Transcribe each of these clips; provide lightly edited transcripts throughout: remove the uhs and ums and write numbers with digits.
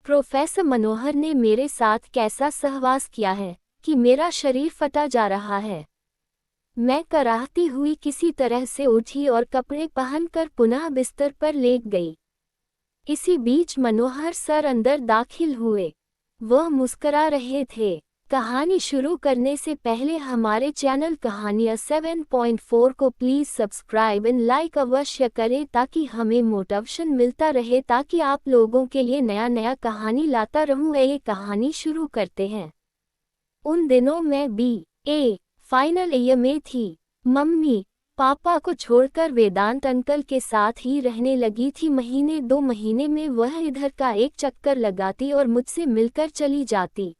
Professor मनोहर ने मेरे साथ कैसा सहवास किया है कि मेरा शरीर फटा जा रहा है। मैं कराहती हुई किसी तरह से उठी और कपड़े पहनकर पुनः बिस्तर पर लेट गई। इसी बीच मनोहर सर अंदर दाखिल हुए। वह मुस्करा रहे थे। कहानी शुरू करने से पहले हमारे चैनल कहानियाँ 7.4 को प्लीज़ सब्सक्राइब एंड लाइक अवश्य करें ताकि हमें मोटिवेशन मिलता रहे, ताकि आप लोगों के लिए नया कहानी लाता रहूं। ये कहानी शुरू करते हैं। उन दिनों मैं BA फाइनल ईयर में थी। मम्मी पापा को छोड़कर वेदांत अंकल के साथ ही रहने लगी थी। महीने 2 महीने में वह इधर का एक चक्कर लगाती और मुझसे मिलकर चली जाती।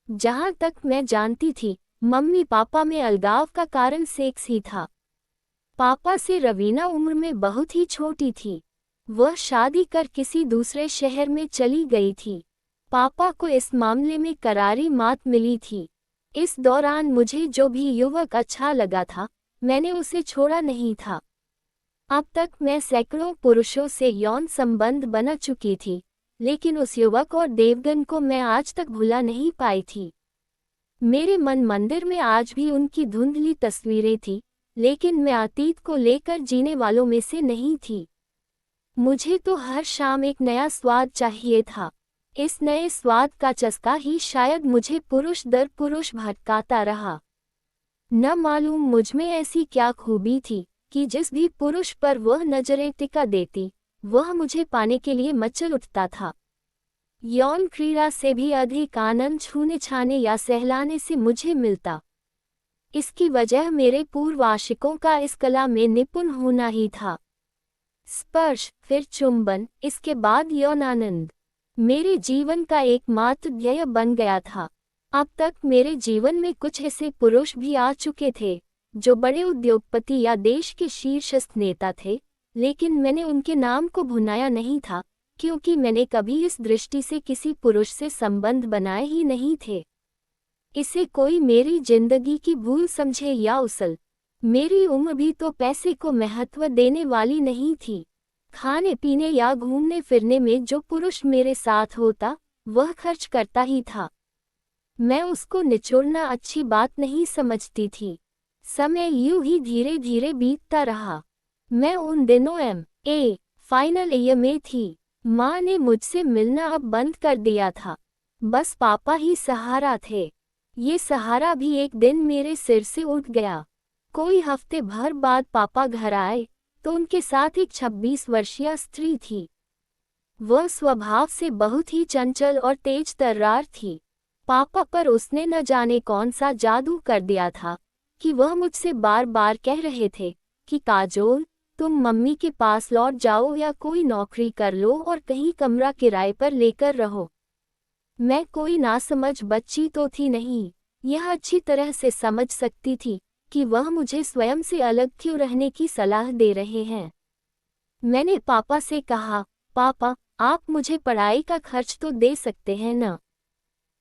जहाँ तक मैं जानती थी, मम्मी पापा में अलगाव का कारण सेक्स ही था। पापा से रवीना उम्र में बहुत ही छोटी थी। वह शादी कर किसी दूसरे शहर में चली गई थी। पापा को इस मामले में करारी मात मिली थी। इस दौरान मुझे जो भी युवक अच्छा लगा था, मैंने उसे छोड़ा नहीं था। अब तक मैं सैकड़ों पुरुषों से यौन संबंध बना चुकी थी, लेकिन उस युवक और देवगन को मैं आज तक भुला नहीं पाई थी। मेरे मन मंदिर में आज भी उनकी धुंधली तस्वीरें थी, लेकिन मैं अतीत को लेकर जीने वालों में से नहीं थी। मुझे तो हर शाम एक नया स्वाद चाहिए था। इस नए स्वाद का चस्का ही शायद मुझे पुरुष दर पुरुष भटकाता रहा। न मालूम मुझमें ऐसी क्या खूबी थी कि जिस भी पुरुष पर वह नजरें टिका देती, वह मुझे पाने के लिए मचल उठता था। यौन क्रीड़ा से भी अधिक आनंद छूने छाने या सहलाने से मुझे मिलता। इसकी वजह मेरे पूर्व आशिकों का इस कला में निपुण होना ही था। स्पर्श, फिर चुंबन, इसके बाद यौन आनंद मेरे जीवन का एकमात्र ध्येय बन गया था। अब तक मेरे जीवन में कुछ ऐसे पुरुष भी आ चुके थे जो बड़े उद्योगपति या देश के शीर्षस्थ नेता थे, लेकिन मैंने उनके नाम को भुनाया नहीं था, क्योंकि मैंने कभी इस दृष्टि से किसी पुरुष से संबंध बनाए ही नहीं थे। इसे कोई मेरी जिंदगी की भूल समझे या उसल, मेरी उम्र भी तो पैसे को महत्व देने वाली नहीं थी। खाने पीने या घूमने फिरने में जो पुरुष मेरे साथ होता, वह खर्च करता ही था। मैं उसको निचोड़ना अच्छी बात नहीं समझती थी। समय यूं ही धीरे धीरे बीतता रहा। मैं उन दिनों MA फाइनल ईयर में थी। माँ ने मुझसे मिलना अब बंद कर दिया था। बस पापा ही सहारा थे। ये सहारा भी एक दिन मेरे सिर से उठ गया। कोई हफ्ते भर बाद पापा घर आए तो उनके साथ एक 26 वर्षीय स्त्री थी। वह स्वभाव से बहुत ही चंचल और तेज तर्रार थी। पापा पर उसने न जाने कौन सा जादू कर दिया था कि वह मुझसे बार बार कह रहे थे कि काजोल, तुम मम्मी के पास लौट जाओ या कोई नौकरी कर लो और कहीं कमरा किराए पर लेकर रहो। मैं कोई नासमझ बच्ची तो थी नहीं, यह अच्छी तरह से समझ सकती थी कि वह मुझे स्वयं से अलग क्यों रहने की सलाह दे रहे हैं। मैंने पापा से कहा, पापा, आप मुझे पढ़ाई का खर्च तो दे सकते हैं ना?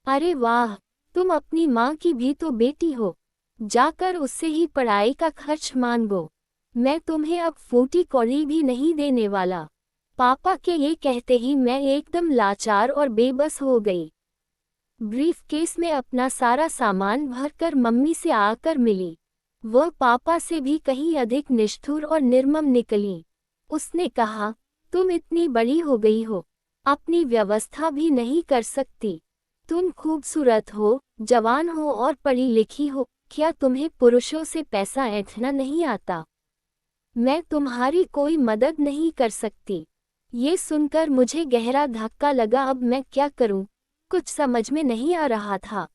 अरे वाह, तुम अपनी माँ की भी तो बेटी हो, जाकर उससे ही पढ़ाई का खर्च मांगो। मैं तुम्हें अब फूटी कौड़ी भी नहीं देने वाला। पापा के ये कहते ही मैं एकदम लाचार और बेबस हो गई। ब्रीफकेस में अपना सारा सामान भरकर मम्मी से आकर मिली। वह पापा से भी कहीं अधिक निष्ठुर और निर्मम निकली। उसने कहा, तुम इतनी बड़ी हो गई हो, अपनी व्यवस्था भी नहीं कर सकती। तुम खूबसूरत हो, जवान हो और पढ़ी लिखी हो, क्या तुम्हें पुरुषों से पैसा ऐंठना नहीं आता? मैं तुम्हारी कोई मदद नहीं कर सकती। ये सुनकर मुझे गहरा धक्का लगा। अब मैं क्या करूं? कुछ समझ में नहीं आ रहा था।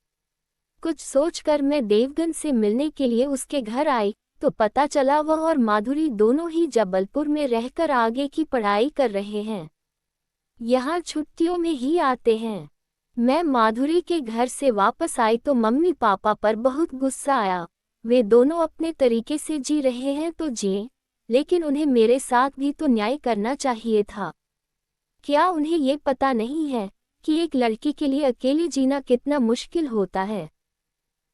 कुछ सोचकर मैं देवगन से मिलने के लिए उसके घर आई तो पता चला वह और माधुरी दोनों ही जबलपुर में रहकर आगे की पढ़ाई कर रहे हैं। यहाँ छुट्टियों में ही आते हैं। मैं माधुरी के घर से वापस आई तो मम्मी पापा पर बहुत गुस्सा आया। वे दोनों अपने तरीके से जी रहे हैं तो जिए, लेकिन उन्हें मेरे साथ भी तो न्याय करना चाहिए था। क्या उन्हें ये पता नहीं है कि एक लड़की के लिए अकेले जीना कितना मुश्किल होता है?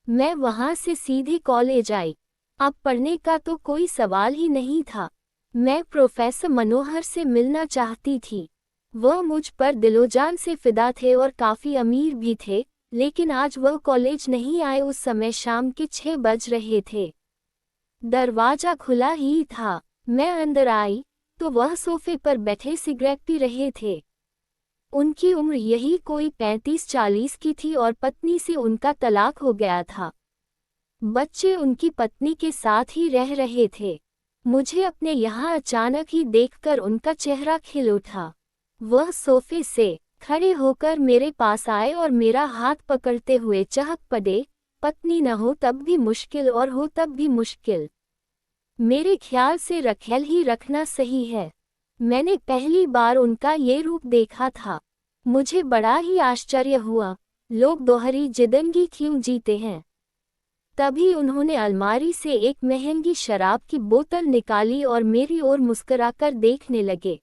मैं वहां से सीधे कॉलेज आई। अब पढ़ने का तो कोई सवाल ही नहीं था। मैं प्रोफेसर मनोहर से मिलना चाहती थी। वह मुझ पर दिलोजान से फिदा थे और काफ़ी अमीर भी थे, लेकिन आज वह कॉलेज नहीं आए। उस समय शाम के 6 बज रहे थे। दरवाज़ा खुला ही था। मैं अंदर आई तो वह सोफे पर बैठे सिगरेट पी रहे थे। उनकी उम्र यही कोई 35-40 की थी और पत्नी से उनका तलाक हो गया था। बच्चे उनकी पत्नी के साथ ही रह रहे थे। मुझे अपने यहाँ अचानक ही देखकर उनका चेहरा खिल उठा। वह सोफे से खड़े होकर मेरे पास आए और मेरा हाथ पकड़ते हुए चहक पड़े, पत्नी न हो तब भी मुश्किल और हो तब भी मुश्किल। मेरे ख्याल से रखेल ही रखना सही है। मैंने पहली बार उनका ये रूप देखा था। मुझे बड़ा ही आश्चर्य हुआ, लोग दोहरी जिंदगी क्यों जीते हैं। तभी उन्होंने अलमारी से एक महंगी शराब की बोतल निकाली और मेरी ओर मुस्कुराकर देखने लगे।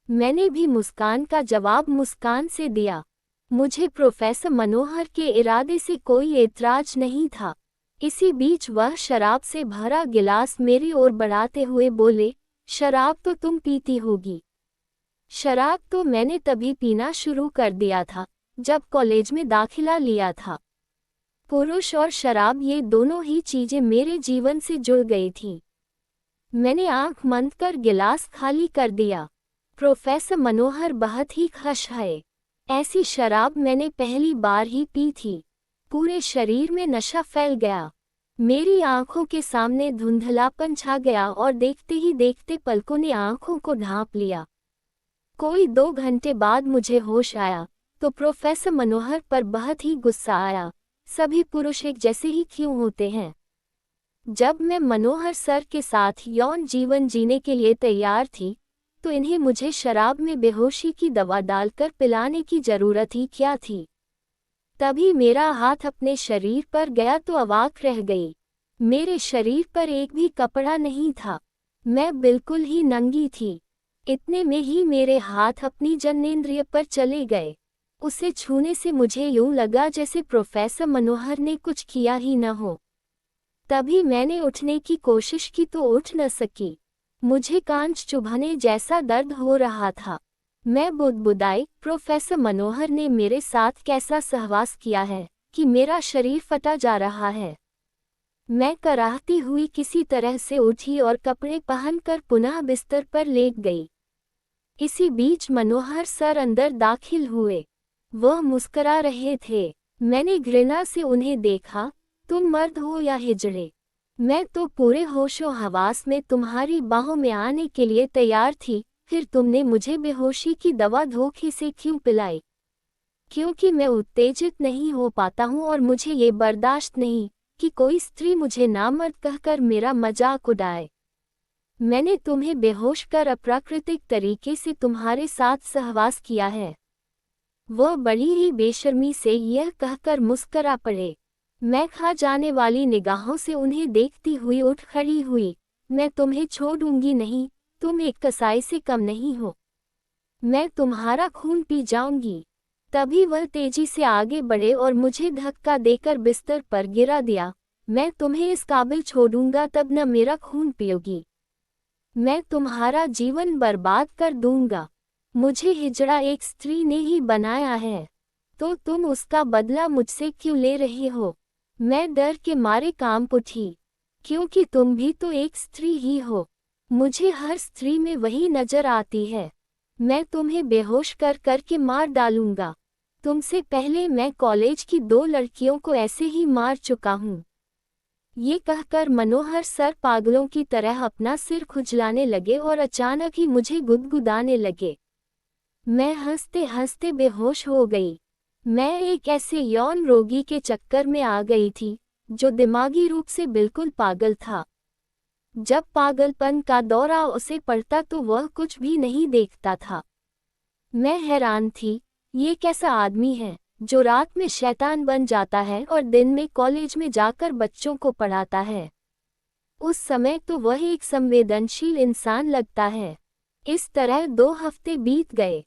मैंने भी मुस्कान का जवाब मुस्कान से दिया। मुझे प्रोफेसर मनोहर के इरादे से कोई एतराज नहीं था। इसी बीच वह शराब से भरा गिलास मेरी ओर बढ़ाते हुए बोले, शराब तो तुम पीती होगी। शराब तो मैंने तभी पीना शुरू कर दिया था जब कॉलेज में दाखिला लिया था। पुरुष और शराब ये दोनों ही चीजें मेरे जीवन से जुड़ गई थीं। मैंने आंख बंद कर गिलास खाली कर दिया। प्रोफेसर मनोहर बहुत ही खुश है। ऐसी शराब मैंने पहली बार ही पी थी। पूरे शरीर में नशा फैल गया। मेरी आंखों के सामने धुंधलापन छा गया और देखते ही देखते पलकों ने आंखों को ढांप लिया। कोई 2 घंटे बाद मुझे होश आया तो प्रोफेसर मनोहर पर बहुत ही गुस्सा आया। सभी पुरुष एक जैसे ही क्यों होते हैं। जब मैं मनोहर सर के साथ यौन जीवन जीने के लिए तैयार थी तो इन्हें मुझे शराब में बेहोशी की दवा डालकर पिलाने की जरूरत ही क्या थी। तभी मेरा हाथ अपने शरीर पर गया तो अवाक रह गई। मेरे शरीर पर एक भी कपड़ा नहीं था। मैं बिल्कुल ही नंगी थी। इतने में ही मेरे हाथ अपनी जननेंद्रिय पर चले गए। उसे छूने से मुझे यूं लगा जैसे प्रोफेसर मनोहर ने कुछ किया ही न हो। तभी मैंने उठने की कोशिश की तो उठ न सकी। मुझे कांच चुभने जैसा दर्द हो रहा था। मैं बुदबुदाई, प्रोफेसर मनोहर ने मेरे साथ कैसा सहवास किया है कि मेरा शरीर फटा जा रहा है। मैं कराहती हुई किसी तरह से उठी और कपड़े पहनकर पुनः बिस्तर पर लेट गई। इसी बीच मनोहर सर अंदर दाखिल हुए। वह मुस्कुरा रहे थे। मैंने घृणा से उन्हें देखा, तुम मर्द हो या हिजड़े? मैं तो पूरे होशो हवास में तुम्हारी बाहों में आने के लिए तैयार थी, फिर तुमने मुझे बेहोशी की दवा धोखे से क्यों पिलाई? क्योंकि मैं उत्तेजित नहीं हो पाता हूँ और मुझे ये बर्दाश्त नहीं कि कोई स्त्री मुझे नामर्द कहकर मेरा मजाक उड़ाए। मैंने तुम्हें बेहोश कर अप्राकृतिक तरीके से तुम्हारे साथ सहवास किया है। वह बड़ी ही बेशर्मी से यह कहकर मुस्करा पड़े। मैं खा जाने वाली निगाहों से उन्हें देखती हुई उठ खड़ी हुई। मैं तुम्हें छोड़ूंगी नहीं, तुम एक कसाई से कम नहीं हो। मैं तुम्हारा खून पी जाऊंगी। तभी वह तेजी से आगे बढ़े और मुझे धक्का देकर बिस्तर पर गिरा दिया। मैं तुम्हें इस काबिल छोड़ूंगा तब न मेरा खून पियोगी। मैं तुम्हारा जीवन बर्बाद कर दूंगा। मुझे हिजड़ा एक स्त्री ने ही बनाया है, तो तुम उसका बदला मुझसे क्यों ले रहे हो? मैं डर के मारे कांप उठी, क्योंकि तुम भी तो एक स्त्री ही हो। मुझे हर स्त्री में वही नजर आती है। मैं तुम्हें बेहोश कर करके मार डालूंगा। तुमसे पहले मैं कॉलेज की 2 लड़कियों को ऐसे ही मार चुका हूँ। ये कहकर मनोहर सर पागलों की तरह अपना सिर खुजलाने लगे और अचानक ही मुझे गुदगुदाने लगे। मैं हंसते हंसते बेहोश हो गई। मैं एक ऐसे यौन रोगी के चक्कर में आ गई थी जो दिमागी रूप से बिल्कुल पागल था। जब पागलपन का दौरा उसे पड़ता तो वह कुछ भी नहीं देखता था। मैं हैरान थी, ये कैसा आदमी है जो रात में शैतान बन जाता है और दिन में कॉलेज में जाकर बच्चों को पढ़ाता है। उस समय तो वह एक संवेदनशील इंसान लगता है। इस तरह 2 हफ्ते बीत गए।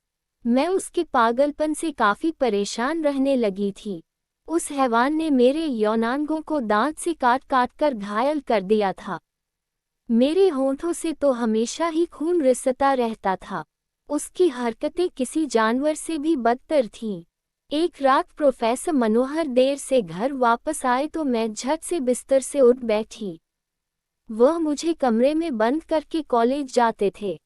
मैं उसके पागलपन से काफी परेशान रहने लगी थी। उस हैवान ने मेरे यौनांगों को दांत से काट काट कर घायल कर दिया था। मेरे होंठों से तो हमेशा ही खून रिसता रहता था। उसकी हरकतें किसी जानवर से भी बदतर थीं। एक रात प्रोफेसर मनोहर देर से घर वापस आए तो मैं झट से बिस्तर से उठ बैठी। वह मुझे कमरे में बंद करके कॉलेज जाते थे।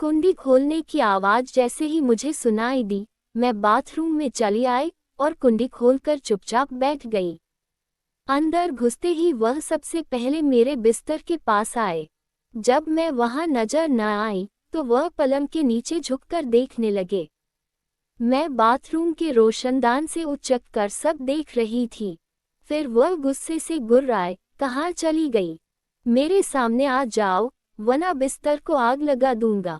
कुंडी खोलने की आवाज़ जैसे ही मुझे सुनाई दी, मैं बाथरूम में चली आई और कुंडी खोलकर चुपचाप बैठ गई। अंदर घुसते ही वह सबसे पहले मेरे बिस्तर के पास आए। जब मैं वहां नजर न आई तो वह पलंग के नीचे झुककर देखने लगे। मैं बाथरूम के रोशनदान से उचक कर सब देख रही थी। फिर वह गुस्से से गुर्राए, कहाँ चली गई? मेरे सामने आ जाओ, वरना बिस्तर को आग लगा दूंगा।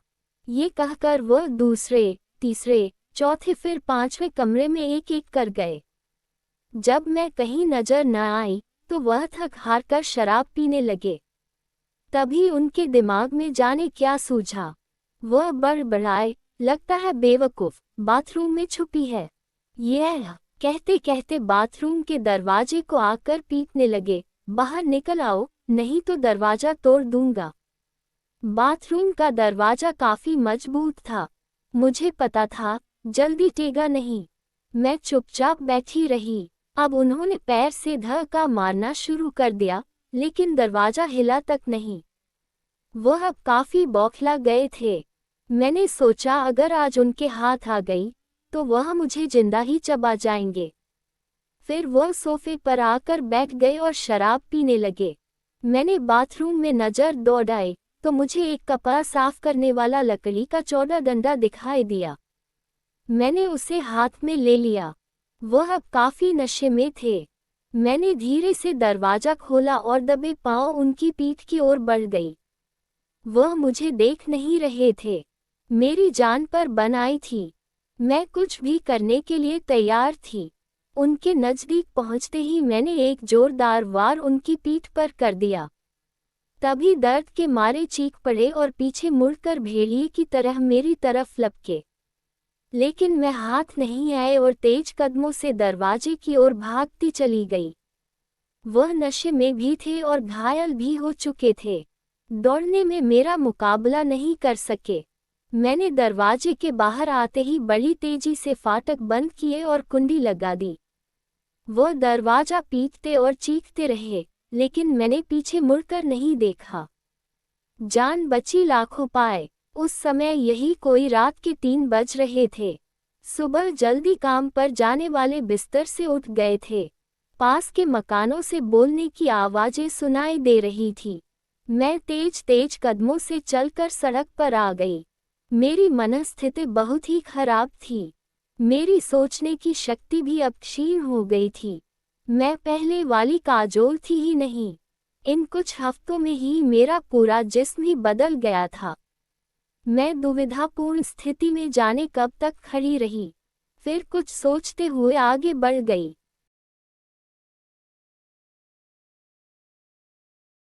ये कहकर वह दूसरे, तीसरे, चौथे फिर पांचवें कमरे में एक एक कर गए। जब मैं कहीं नजर न आई तो वह थक हार कर शराब पीने लगे। तभी उनके दिमाग में जाने क्या सूझा। वह बड़बड़ाए, लगता है बेवकूफ बाथरूम में छुपी है। यह कहते कहते बाथरूम के दरवाजे को आकर पीटने लगे, बाहर निकल आओ, नहीं तो दरवाजा तोड़ दूंगा। बाथरूम का दरवाजा काफी मजबूत था। मुझे पता था जल्दी टेगा नहीं। मैं चुपचाप बैठी रही। अब उन्होंने पैर से धक्का मारना शुरू कर दिया, लेकिन दरवाजा हिला तक नहीं। वह अब काफी बौखला गए थे। मैंने सोचा अगर आज उनके हाथ आ गई तो वह मुझे जिंदा ही चबा जाएंगे। फिर वह सोफे पर आकर बैठ गए और शराब पीने लगे। मैंने बाथरूम में नजर दौड़ाई तो मुझे एक कपड़ा साफ करने वाला लकड़ी का चौड़ा डंडा दिखाई दिया। मैंने उसे हाथ में ले लिया। वह अब काफी नशे में थे। मैंने धीरे से दरवाजा खोला और दबे पांव उनकी पीठ की ओर बढ़ गई। वह मुझे देख नहीं रहे थे। मेरी जान पर बन आई थी। मैं कुछ भी करने के लिए तैयार थी। उनके नजदीक पहुंचते ही मैंने एक जोरदार वार उनकी पीठ पर कर दिया। तभी दर्द के मारे चीख पड़े और पीछे मुड़कर भेड़िए की तरह मेरी तरफ लपके। लेकिन मैं हाथ नहीं आए और तेज कदमों से दरवाजे की ओर भागती चली गई। वह नशे में भी थे और घायल भी हो चुके थे। दौड़ने में मेरा मुकाबला नहीं कर सके। मैंने दरवाजे के बाहर आते ही बड़ी तेजी से फाटक बंद किए और कुंडी लगा दी। वह दरवाजा पीटते और चीखते रहे, लेकिन मैंने पीछे मुड़कर नहीं देखा। जान बची लाखों पाए। उस समय यही कोई रात के 3 बज रहे थे। सुबह जल्दी काम पर जाने वाले बिस्तर से उठ गए थे। पास के मकानों से बोलने की आवाजें सुनाई दे रही थी। मैं तेज तेज कदमों से चलकर सड़क पर आ गई। मेरी मनस्थिति बहुत ही खराब थी। मेरी सोचने की शक्ति भी अब क्षीण हो गई थी। मैं पहले वाली काजोल थी ही नहीं। इन कुछ हफ्तों में ही मेरा पूरा जिस्म ही बदल गया था। मैं दुविधापूर्ण स्थिति में जाने कब तक खड़ी रही। फिर कुछ सोचते हुए आगे बढ़ गई।